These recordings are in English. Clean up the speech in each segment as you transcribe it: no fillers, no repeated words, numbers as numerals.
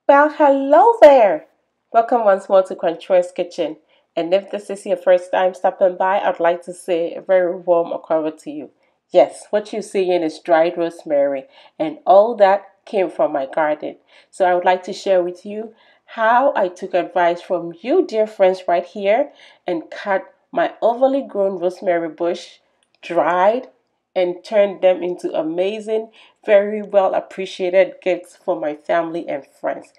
Well, hello there! Welcome once more to Controy's Kitchen. And if this is your first time stopping by, I'd like to say a very warm welcome to you. Yes, what you're seeing is dried rosemary, and all that came from my garden. So I would like to share with you how I took advice from you, dear friends, right here and cut my overly grown rosemary bush, dried, and turned them into amazing, very well appreciated gifts for my family and friends.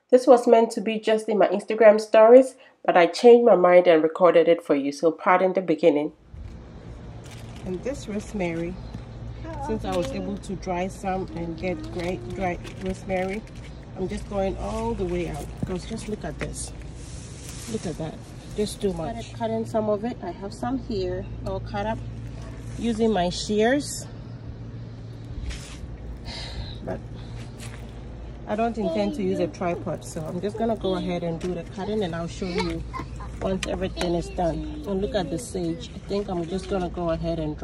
This was meant to be just in my Instagram stories, but I changed my mind and recorded it for you, so pardon the beginning. And this rosemary, since I was able to dry some and get great dried rosemary, I'm just going all the way out because just look at this. Look at that. There's too much. Cutting some of it. I have some here all cut up using my shears. But I don't intend to use a tripod, so I'm just gonna go ahead and do the cutting and I'll show you once everything is done. And look at the sage. I think I'm just gonna go ahead and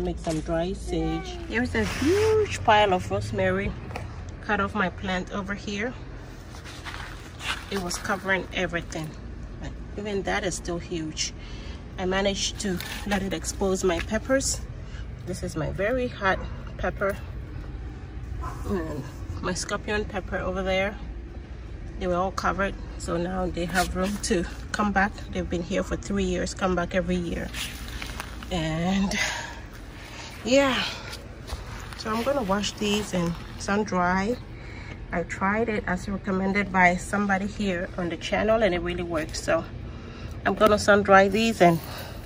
make some dry sage. Here's a huge pile of rosemary cut off my plant over here. It was covering everything, but even that is still huge. I managed to let it expose my peppers. This is my very hot pepper. And my scorpion pepper over there, they were all covered, so now they have room to come back. They've been here for 3 years, come back every year. And yeah, so I'm gonna wash these and sun dry. I tried it as recommended by somebody here on the channel and it really works, so I'm gonna sun dry these and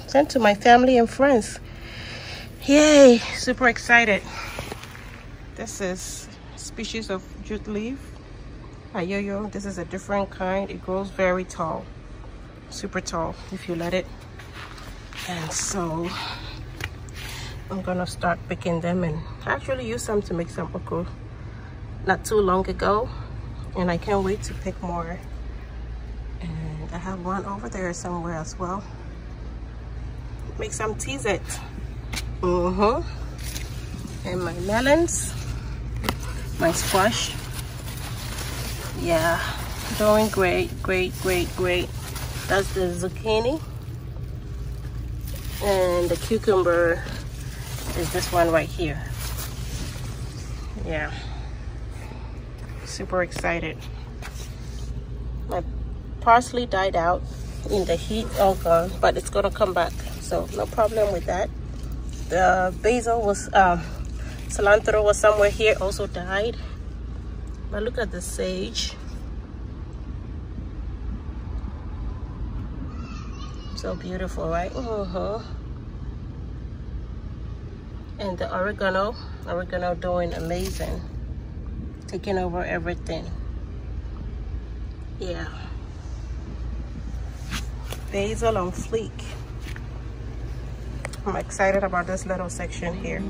send to my family and friends. Yay, super excited. This is species of jute leaf, ayoyo. This is a different kind. It grows very tall, super tall if you let it. And so I'm gonna start picking them, and I actually used some to make some okra not too long ago, and I can't wait to pick more. And I have one over there somewhere as well. Make some teas it. And my melons, my squash, yeah, doing great. That's the zucchini, and the cucumber is this one right here. Yeah, super excited. My parsley died out in the heat, all gone, but it's gonna come back, so no problem with that. The basil was cilantro was somewhere here, also died. But look at the sage. So beautiful, right? And the oregano doing amazing, taking over everything. Yeah, basil on fleek. I'm excited about this little section here.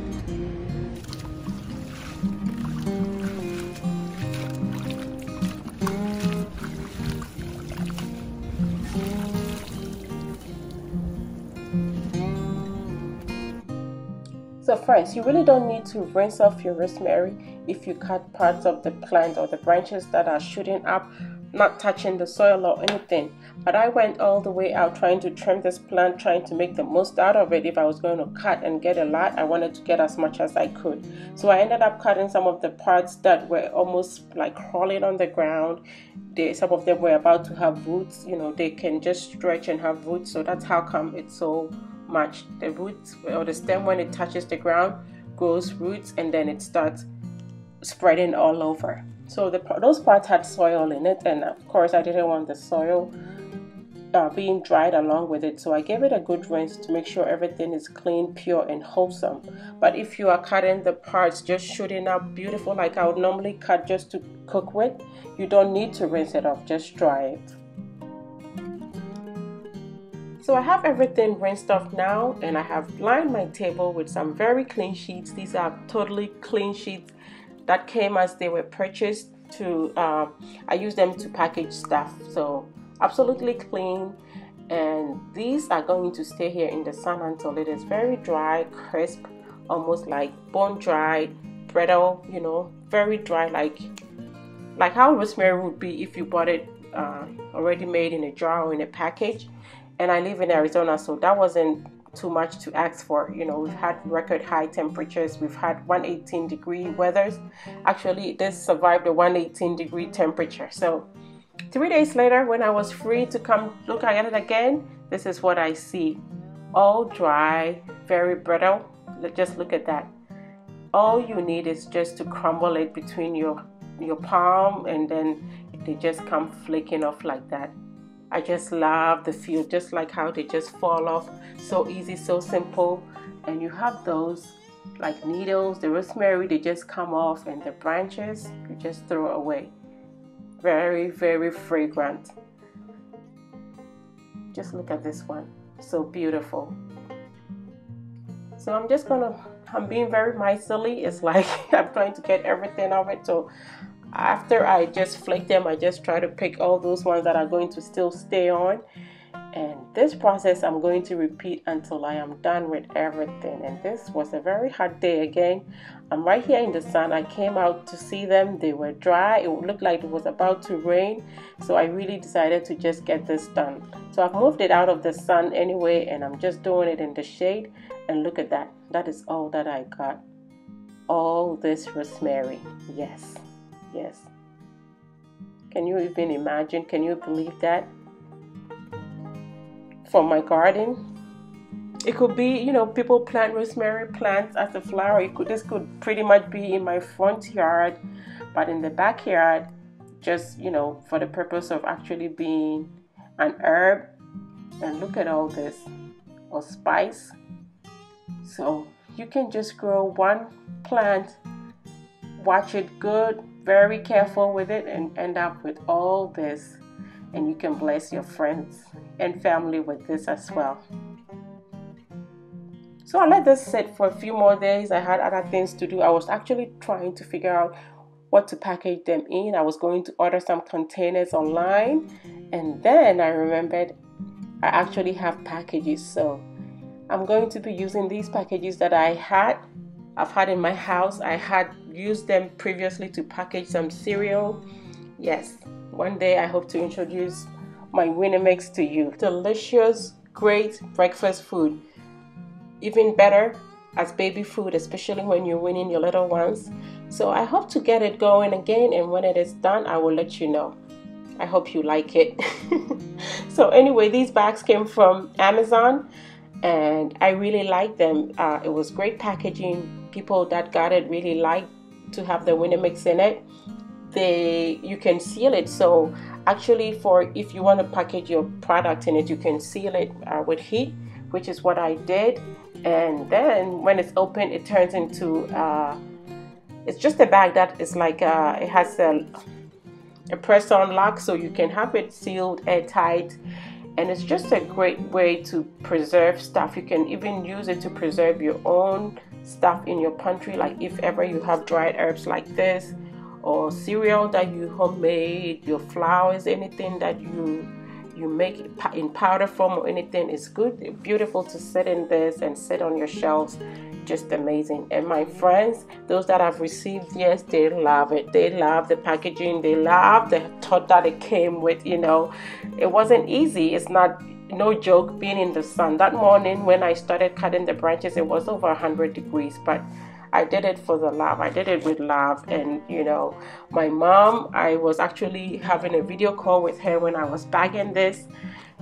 So friends, you really don't need to rinse off your rosemary if you cut parts of the plant or the branches that are shooting up, not touching the soil or anything. But I went all the way out trying to trim this plant, trying to make the most out of it. If I was going to cut and get a lot, I wanted to get as much as I could. So I ended up cutting some of the parts that were almost like crawling on the ground. Some of them were about to have roots. You know, they can just stretch and have roots. So that's how come it's so much. The roots or the stem, when it touches the ground, grows roots, and then it starts spreading all over. So those parts had soil in it, and of course I didn't want the soil being dried along with it, so I gave it a good rinse to make sure everything is clean, pure, and wholesome. But if you are cutting the parts just shooting up beautiful like I would normally cut just to cook with, you don't need to rinse it off, just dry it. So I have everything rinsed off now, and I have lined my table with some very clean sheets. These are totally clean sheets that came as they were purchased. I use them to package stuff, so absolutely clean. And these are going to stay here in the sun until it is very dry, crisp, almost like bone dry, brittle, you know, very dry, like like how rosemary would be if you bought it already made in a jar or in a package. And I live in Arizona, so that wasn't too much to ask for. You know, we've had record high temperatures, we've had 118-degree weathers. Actually, this survived a 118-degree temperature. So 3 days later, when I was free to come look at it again, this is what I see. All dry, very brittle. Just look at that. All you need is just to crumble it between your palm, and then they just come flaking off like that. I just love the feel, just like how they just fall off. So easy, so simple. And you have those like needles, the rosemary, they just come off, and the branches you just throw away. Very, very fragrant. Just look at this one, so beautiful. So I'm being very miserly. It's like I'm trying to get everything of it. So after I just flake them, I just try to pick all those ones that are going to still stay on. And this process I'm going to repeat until I am done with everything. And this was a very hot day again. I'm right here in the sun. I came out to see them. They were dry. It looked like it was about to rain. So I really decided to just get this done. So I've moved it out of the sun anyway, and I'm just doing it in the shade. And look at that. That is all that I got. All this rosemary. Yes. Yes. Can you even imagine? Can you believe that? For my garden. It could be, you know, people plant rosemary plants as a flower. This could pretty much be in my front yard, but in the backyard, just, you know, for the purpose of actually being an herb. And look at all this, or spice. So you can just grow one plant, watch it good, very careful with it, and end up with all this. And you can bless your friends and family with this as well. So I let this sit for a few more days. I had other things to do. I was actually trying to figure out what to package them in. I was going to order some containers online, and then I remembered I actually have packages. So I'm going to be using these packages that I've had in my house. I had used them previously to package some cereal. Yes, one day I hope to introduce my Winamix to you. Delicious, great breakfast food. Even better as baby food, especially when you're weaning your little ones. So I hope to get it going again, and when it is done, I will let you know. I hope you like it. So anyway, these bags came from Amazon, and I really like them. It was great packaging. People that got it really liked to have the Winamix in it. You can seal it. So actually, if you want to package your product in it, you can seal it with heat, which is what I did. And then when it's open, it turns into it's just a bag that is like it has a press-on lock, so you can have it sealed airtight. And it's just a great way to preserve stuff. You can even use it to preserve your own stuff in your pantry, like if ever you have dried herbs like this, or cereal that you homemade, your flowers, anything that you make in powder form or anything is good, beautiful to sit in this and sit on your shelves. Just amazing. And my friends, those that have received, yes, they love it. They love the packaging. They love the thought that it came with. You know, it wasn't easy. It's no joke being in the sun. That morning when I started cutting the branches, it was over 100 degrees, but I did it for the love. I did it with love. And you know, my mom, I was actually having a video call with her when I was bagging this,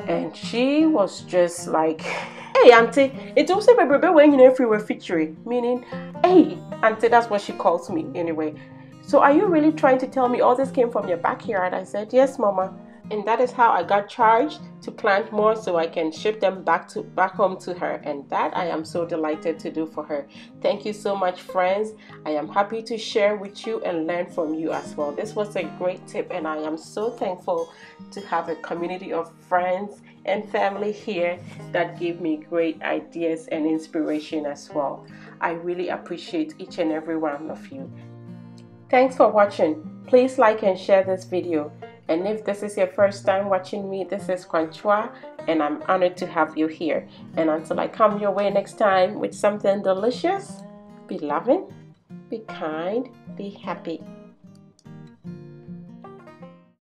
and she was just like, hey auntie, it also baby when you know if we were featuring, meaning, hey auntie, that's what she calls me anyway. So are you really trying to tell me all this came from your backyard? I said, yes mama. And that is how I got charged to plant more, so I can ship them back home to her. And that I am so delighted to do for her. Thank you so much, friends. I am happy to share with you and learn from you as well. This was a great tip, and I am so thankful to have a community of friends and family here that give me great ideas and inspiration as well. I really appreciate each and every one of you. Thanks for watching. Please like and share this video. And if this is your first time watching me, this is Kwanchua, and I'm honored to have you here. And until I come your way next time with something delicious, be loving, be kind, be happy.